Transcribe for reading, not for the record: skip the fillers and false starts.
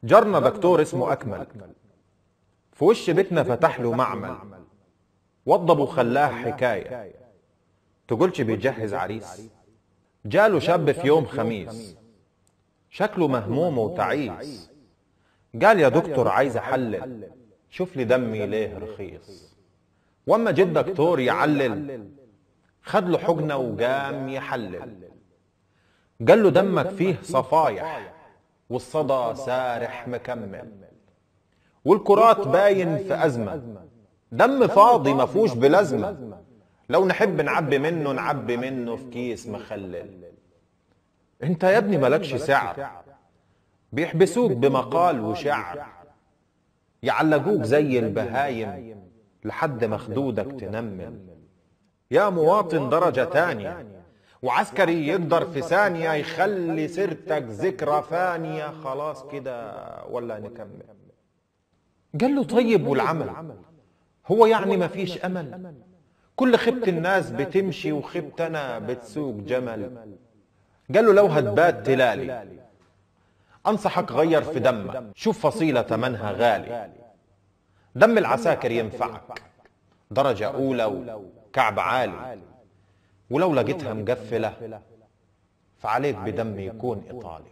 جارنا دكتور اسمه أكمل، في وش بيتنا فتح له معمل، وضب وخلاه حكاية، تقولش بيجهز عريس. جاله شاب في يوم خميس، شكله مهموم وتعيس، قال يا دكتور عايز أحلل، شوف لي دمي ليه رخيص. واما جه الدكتور يعلل، خد له حجنة وقام يحلل، قال له دمك فيه صفايح، والصدى سارح مكمل، والكرات باين في أزمة، دم فاضي مفوش بلازمة، لو نحب نعبي منه نعبي منه في كيس مخلل. انت يا ابني ملكش سعر، بيحبسوك بمقال وشعر، يعلقوك زي البهايم لحد ما خدودك تنمل. يا مواطن درجة تانية، وعسكري يقدر في ثانية يخلي سيرتك ذكرى فانية. خلاص كده ولا نكمل؟ قال له طيب والعمل، هو يعني ما فيش أمل؟ كل خبت الناس بتمشي وخبت أنا بتسوق جمل. قال له لو هتبات تلالي، أنصحك غير في دمك، شوف فصيلة تمنها غالي. دم العساكر ينفعك، درجة أولى وكعب عالي، ولو لقيتها مقفلة فعليك بدم يكون إيطالي.